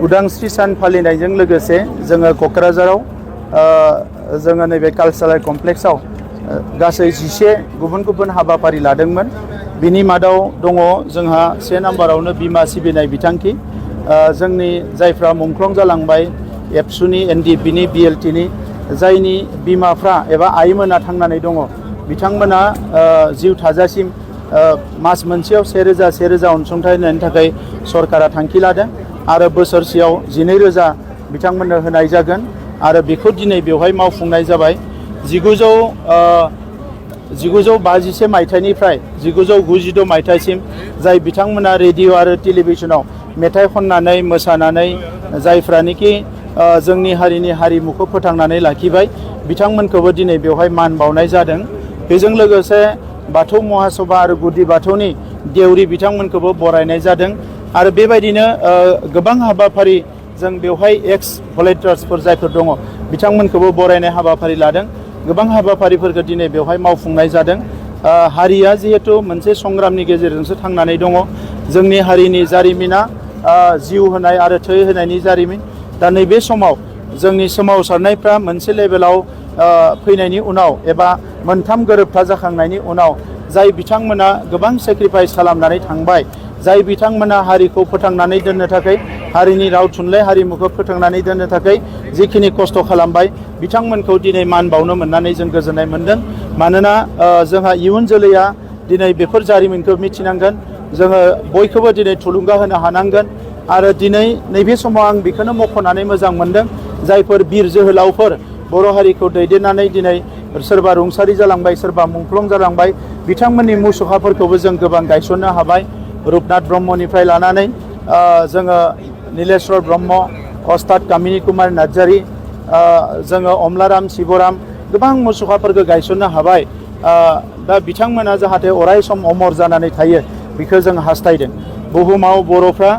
उदांस्रि सान फालिनायजों लोगोसे जोङो क'क्राझाराव जोङो नैबे कालचारेल कमप्लेक्सआव गासै 11 गुबुन गुबुन हाबाफारि लादोंमोन। बिनि मादाव दङ जोंहा 1 नाम्बारावनो बिमा सिबिनाय बिथांखि, जोंनि जायफ्रा मुंख्लं जालांबाय एबसुनि एनडिएफबिनि बिएलटिनि जायनि बिमाफ्रा एबा आइमोना थांनानै दङ, बिथांमोना जिउ थाजासिम मास मोनसेयाव 1000 अनसुंथाइ होनायनि थाखाय सरकारा थांखि लादों आरो बोसोरसेयाव 12,000 बिथांमोननो होनाय जागोन आरो बेखौ दिनै बेवहाय मावफुंनाय जाबाय। 1951 मायथाइनिफ्राय 1992 मायथाइसिम जाय बिथांमोना रेडिअ आरो टेलिभिजनाव मेथाइ खननानै मोसानानै जायफ्रानोखि जोंनि हारिनि हारिमुखौ फोथांनानै लाखिबाय, बिथांमोनखौबो दिनै बेवहाय मान बावनाय जादों। बेजों लोगोसे बाथौ महासभा आरो गुदि बाथौनि देउरि बिथांमोनखौबो बरायनाय जादों आरो बेबायदिनो गोबां हाबाफारि जों बेवहाय एक्स भलेन्टियार्सफोर जायफोर दङ बिथांमोनखौबो बरायनाय हाबाफारि लादों। गोबां हाबाफारिफोरखौ दिनै बेवहाय मावफुंनाय जादों। हारिया जिहेतु मोनसे संग्रामनि गेजेरजोंसो थांनानै दङ। जोंनि हारिनि जारिमिना जिउ होनाय आरो थै होनायनि जारिमिन। दा नैबे समाव जोंनि सोमावसारनायफ्रा मोनसे लेभेलाव फैनायनि उनाव एबा मोनथाम गोरोबथा जाखांनायनि उनाव जाय बिथांमोना गोबां सेक्रिफाइस खालामनानै थांबाय, जाय बिथांमोना हारिखौ फोथांनानै दोननो थाखाय, हारिनि राव थुनलाइ हारिमुखौ फोथांनानै दोननो थाखाय जिखिनि खस्थ' खालामबाय, बिथांमोनखौ दिनै मान बावनो मोननानै जों गोजोननाय मोनदों। मानोना जोंहा इयुन जोलैया दिनै बेफोर जारिमिनखौ मिथिनांगोन। जोङो बयखौबो दिनै थुलुंगा होनो हानांगोन आरो दिनै नैबे समाव आं बेखौनो मख'नानै मोजां मोनदों, जायफोर बिर जोहोलावफोर बर' हारिखौ दैदेननानै दिनै सोरबा रुंसारि जालांबाय, सोरबा मुंख्लं जालांबाय, बिथांमोननि मुसुखाफोरखौबो जों गोबां गायसननो हाबाय। रुपनाथ ब्रह्मनिफ्राय लानानै जोङो नीलेश्वर ब्रह्म, अस्ताद कामिनी कुमार नार्जारी, जोङो अमलाराम शिवराम गोबां मुसुखाफोरखौ गायसननो हाबाय। दा बिथांमोना जाहाथे अराय सम अमर जानानै थायो बेखौ जों हास्थायदों। बुहुमाव बर'फ्रा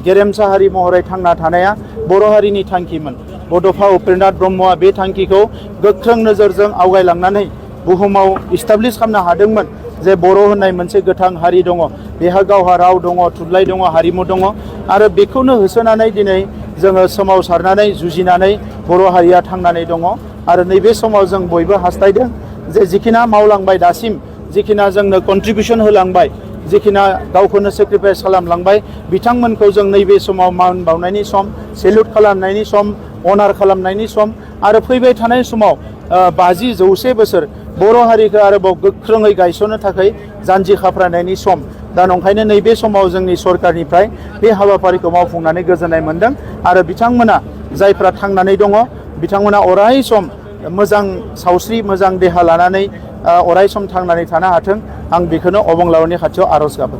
गेरेमसा हारि महरै थांना थानाया बर' हारिनि थांखिमोन। बड'फा उपेन्द्रनाथ ब्रह्मआ बे थांखिखौ गोख्रों नोजोरजों आवगायलांनानै बुहुमाव इस्टाब्लिश खालामनो हादोंमोन जे बर' होननाय मोनसे गोथां हारि दङ, बेहा गावहा राव दङ, थुनलाइ दङ, हारिमु दङ आरो बेखौनो होसोनानै दिनै जोङो सोमावसारनानै जुजिनानै बर' हारिया थांनानै दङ। आरो नैबे समाव जों बयबो हास्थायदों जे जिखिना मावलांबाय दासिम, जिखिना जोंनो कन्ट्रिबिउसन होलांबाय, जिखिना गावखौनो सेक्रिफाइस खालामलांबाय, बिथांमोनखौ जों नैबे समाव मान बावनायनि सम, सेल्युट खालामनायनि सम, अनार खालामनायनि सम आरो फैबाय थानाय समाव 50-100 बोसोर बर' हारिखौ आरोबाव गोख्रोङै गायसननो थाखाय जानजि खाफ्रानायनि सम। दा नंखायनो नैबे समाव जोंनि सरकारनिफ्राय बे हाबाफारिखौ मावफुंनानै गोजोननाय मोनदों आरो बिथांमोना जायफ्रा थांनानै दङ बिथांमोना अराय सम मोजां सावस्रि, मोजां देहा लानानै अराय सम थांनानै थानो हाथों, आं बेखौनो अबंलावरनि खाथियाव आर'ज गाबो।